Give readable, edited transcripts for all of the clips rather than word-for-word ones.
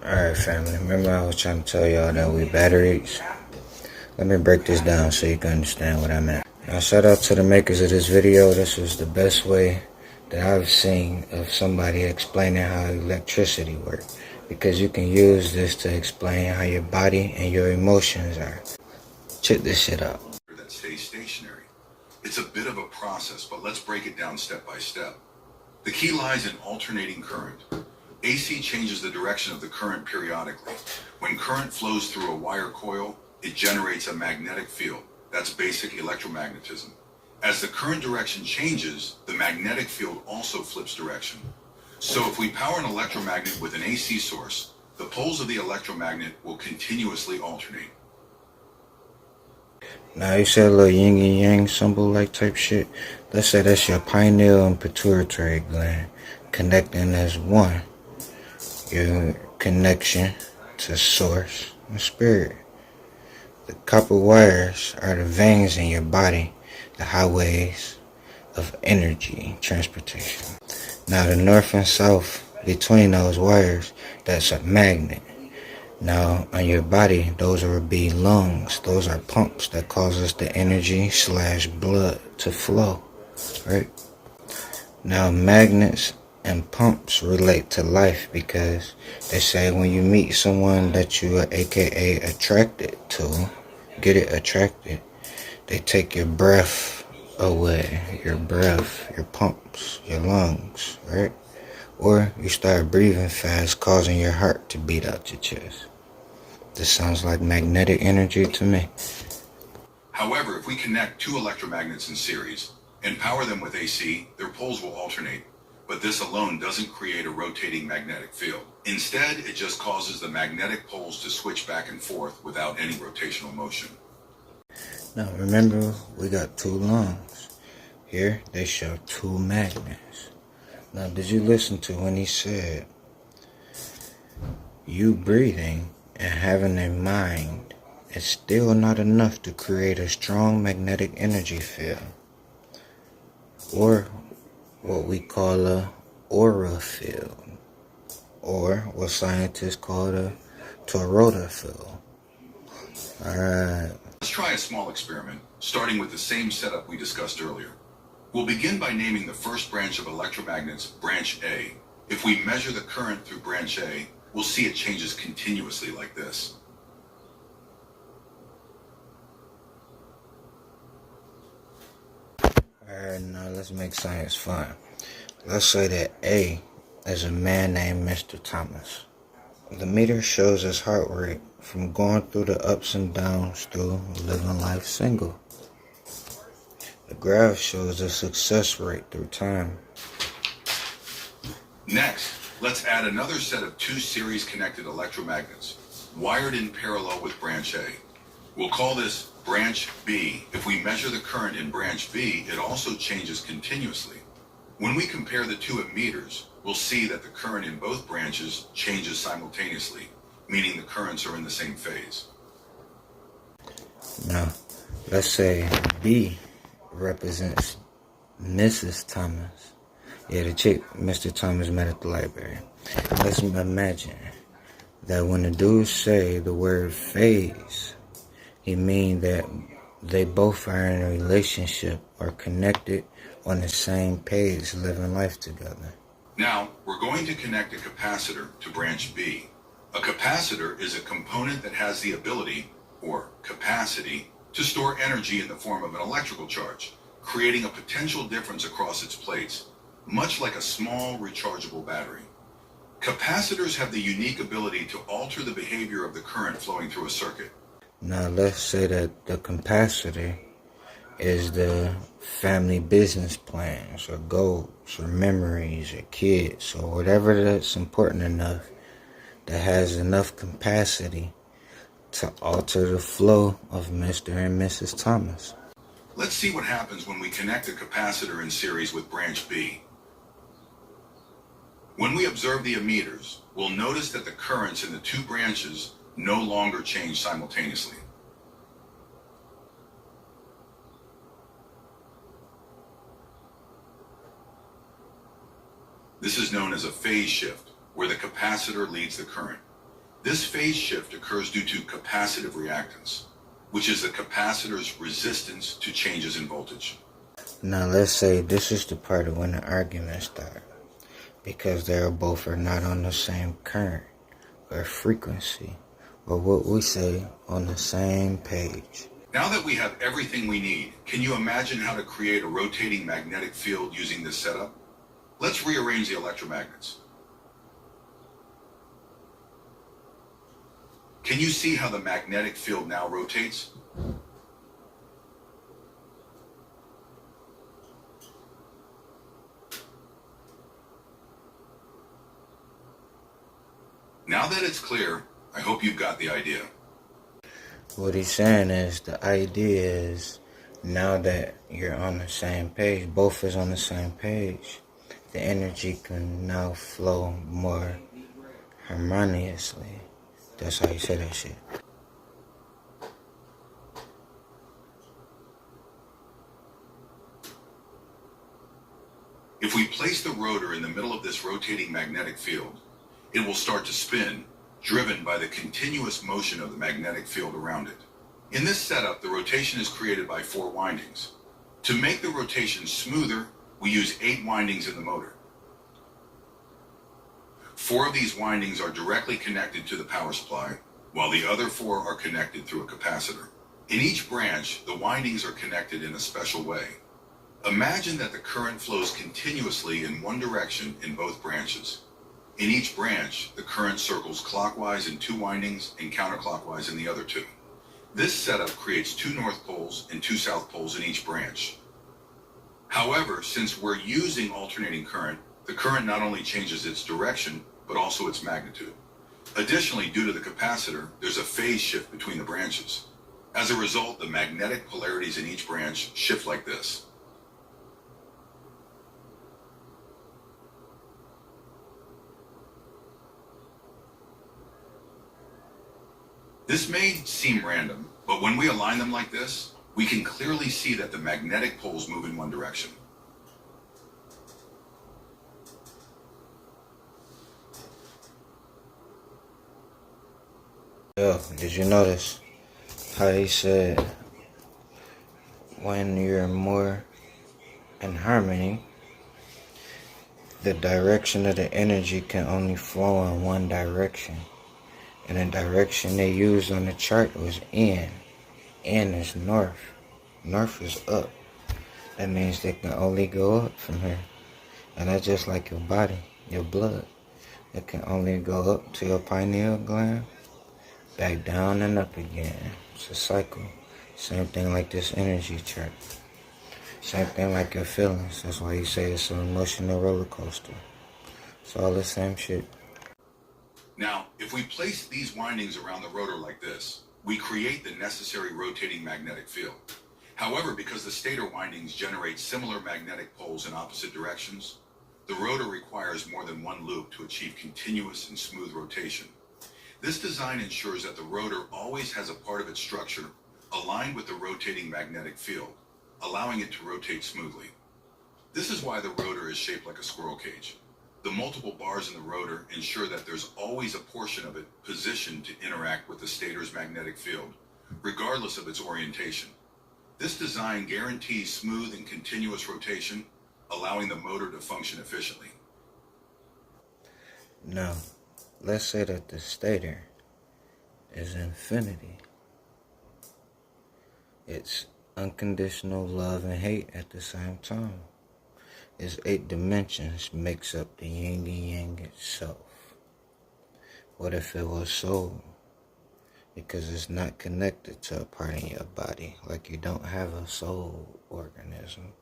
Alright family, remember I was trying to tell y'all that we batteries? Let me break this down so you can understand what I meant. Now shout out to the makers of this video. This was the best way that I've seen of somebody explaining how electricity works. Because you can use this to explain how your body and your emotions are. Check this shit out. That stays stationary. It's a bit of a process, but let's break it down step by step. The key lies in alternating current. AC changes the direction of the current periodically. When current flows through a wire coil, it generates a magnetic field. That's basic electromagnetism. As the current direction changes, the magnetic field also flips direction. So if we power an electromagnet with an AC source, the poles of the electromagnet will continuously alternate. Now you said a little yin and yang symbol like type shit. Let's say that's your pineal and pituitary gland connecting as one. Your connection to source and spirit. The copper wires are the veins in your body, the highways of energy transportation. Now the north and south between those wires, that's a magnet. Now on your body, those would be lungs. Those are pumps that causes the energy / blood to flow, right? Now magnets and pumps relate to life because they say when you meet someone that you are aka attracted to, get it attracted, they take your breath away, your breath, your pumps, your lungs, right? Or you start breathing fast, causing your heart to beat out your chest. This sounds like magnetic energy to me. However, if we connect two electromagnets in series and power them with AC, their poles will alternate. But this alone doesn't create a rotating magnetic field. Instead, it just causes the magnetic poles to switch back and forth without any rotational motion. Now remember, we got two lungs. Here, they show two magnets. Now did you listen to when he said, you breathing and having a mind is still not enough to create a strong magnetic energy field, or what we call a aura field, or what scientists call a toroidal field. Alright. Let's try a small experiment, starting with the same setup we discussed earlier. We'll begin by naming the first branch of electromagnets branch A. If we measure the current through branch A, we'll see it changes continuously like this. Alright, now let's make science fun. Let's say that A is a man named Mr. Thomas. The meter shows his heart rate from going through the ups and downs through living life single. The graph shows the success rate through time. Next, let's add another set of two series connected electromagnets, wired in parallel with branch A. We'll call this branch B. If we measure the current in branch B, it also changes continuously. When we compare the two meters, we'll see that the current in both branches changes simultaneously, meaning the currents are in the same phase. Now, let's say B represents Mrs. Thomas. Yeah, the chick Mr. Thomas met at the library. Let's imagine that when the dudes say the word phase, he means that they both are in a relationship or connected on the same page, living life together. Now, we're going to connect a capacitor to branch B. A capacitor is a component that has the ability, or capacity, to store energy in the form of an electrical charge, creating a potential difference across its plates, much like a small rechargeable battery. Capacitors have the unique ability to alter the behavior of the current flowing through a circuit. Now let's say that the capacitor is the family business plans or goals or memories or kids or whatever that's important enough that has enough capacity to alter the flow of Mr. and Mrs. Thomas. Let's see what happens when we connect a capacitor in series with branch B. When we observe the ammeters, we'll notice that the currents in the two branches no longer change simultaneously. This is known as a phase shift, where the capacitor leads the current. This phase shift occurs due to capacitive reactance, which is the capacitor's resistance to changes in voltage. Now let's say this is the part of when the argument starts, because they both are not on the same current or frequency, or what we say on the same page. Now that we have everything we need, can you imagine how to create a rotating magnetic field using this setup? Let's rearrange the electromagnets. Can you see how the magnetic field now rotates? Now that it's clear, I hope you've got the idea. What he's saying is, the idea is, now that you're on the same page, both is on the same page, the energy can now flow more harmoniously. That's how you say that shit. If we place the rotor in the middle of this rotating magnetic field, it will start to spin, driven by the continuous motion of the magnetic field around it. In this setup, the rotation is created by 4 windings. To make the rotation smoother, we use 8 windings in the motor. 4 of these windings are directly connected to the power supply, while the other 4 are connected through a capacitor. In each branch, the windings are connected in a special way. Imagine that the current flows continuously in one direction in both branches. In each branch, the current circles clockwise in 2 windings and counterclockwise in the other 2. This setup creates 2 north poles and 2 south poles in each branch. However, since we're using alternating current, the current not only changes its direction, but also its magnitude. Additionally, due to the capacitor, there's a phase shift between the branches. As a result, the magnetic polarities in each branch shift like this. This may seem random, but when we align them like this, we can clearly see that the magnetic poles move in one direction. Yo, did you notice how he said when you're more in harmony, the direction of the energy can only flow in one direction? And the direction they used on the chart was N. N is north. North is up. That means they can only go up from here. And that's just like your body, your blood. It can only go up to your pineal gland, back down and up again. It's a cycle. Same thing like this energy chart. Same thing like your feelings. That's why you say it's an emotional roller coaster. It's all the same shit. Now, if we place these windings around the rotor like this, we create the necessary rotating magnetic field. However, because the stator windings generate similar magnetic poles in opposite directions, the rotor requires more than one loop to achieve continuous and smooth rotation. This design ensures that the rotor always has a part of its structure aligned with the rotating magnetic field, allowing it to rotate smoothly. This is why the rotor is shaped like a squirrel cage. The multiple bars in the rotor ensure that there's always a portion of it positioned to interact with the stator's magnetic field, regardless of its orientation. This design guarantees smooth and continuous rotation, allowing the motor to function efficiently. Now, let's say that the stator is infinity. It's unconditional love and hate at the same time. Its 8 dimensions makes up the yin and yang itself. What if it was soul? Because it's not connected to a part in your body. Like you don't have a soul organism.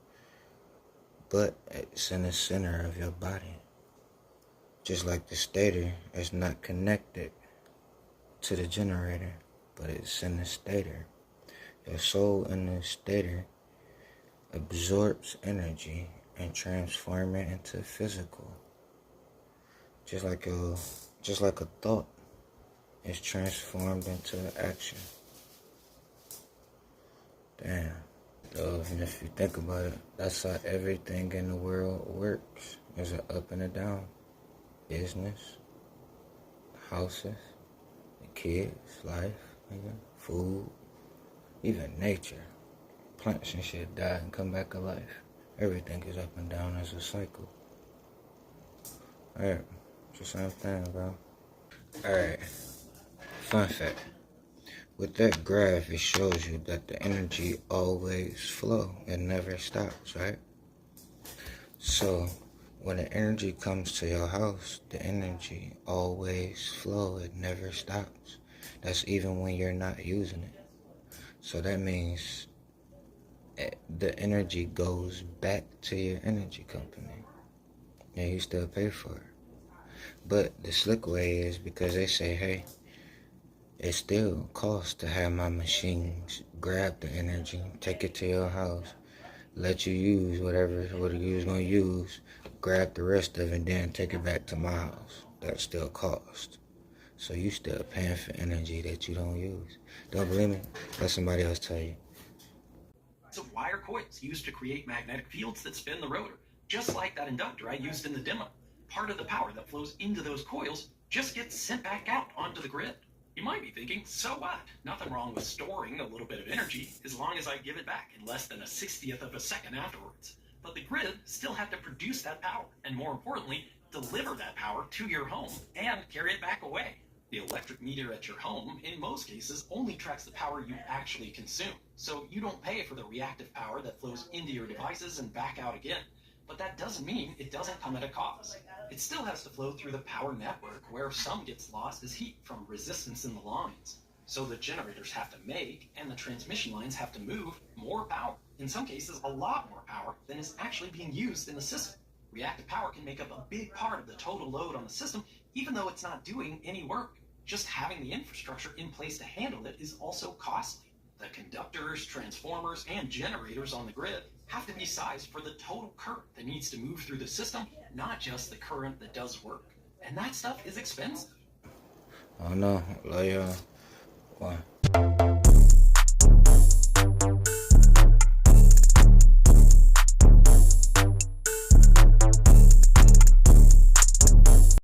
But it's in the center of your body. Just like the stator is not connected to the generator, but it's in the stator. Your soul in the stator absorbs energy and transform it into physical. Just like a thought is transformed into action. Damn. So if you think about it, that's how everything in the world works. There's an up and a down. Business, houses, kids, life, nigga, food, even nature. Plants and shit die and come back alive. Everything is up and down as a cycle. Alright, it's the same thing, bro. Alright, fun fact. With that graph, it shows you that the energy always flows. It never stops, right? So, when the energy comes to your house, the energy always flows. It never stops. That's even when you're not using it. So that means the energy goes back to your energy company. And you still pay for it. But the slick way is because they say, hey, it still costs to have my machines grab the energy, take it to your house, let you use whatever you was going to use, grab the rest of it, and then take it back to my house. That still costs. So you still paying for energy that you don't use. Don't believe me? Let somebody else tell you. Of wire coils used to create magnetic fields that spin the rotor, just like that inductor I used in the demo. Part of the power that flows into those coils just gets sent back out onto the grid. You might be thinking, so what? Nothing wrong with storing a little bit of energy as long as I give it back in less than a 60th of a second afterwards. But the grid still had to produce that power, and more importantly, deliver that power to your home and carry it back away. The electric meter at your home, in most cases, only tracks the power you actually consume. So you don't pay for the reactive power that flows into your devices and back out again. But that doesn't mean it doesn't come at a cost. It still has to flow through the power network, where some gets lost as heat from resistance in the lines. So the generators have to make, and the transmission lines have to move, more power. In some cases, a lot more power than is actually being used in the system. Reactive power can make up a big part of the total load on the system, even though it's not doing any work. Just having the infrastructure in place to handle it is also costly. The conductors, transformers, and generators on the grid have to be sized for the total current that needs to move through the system, not just the current that does work. And that stuff is expensive. Oh no, like, one.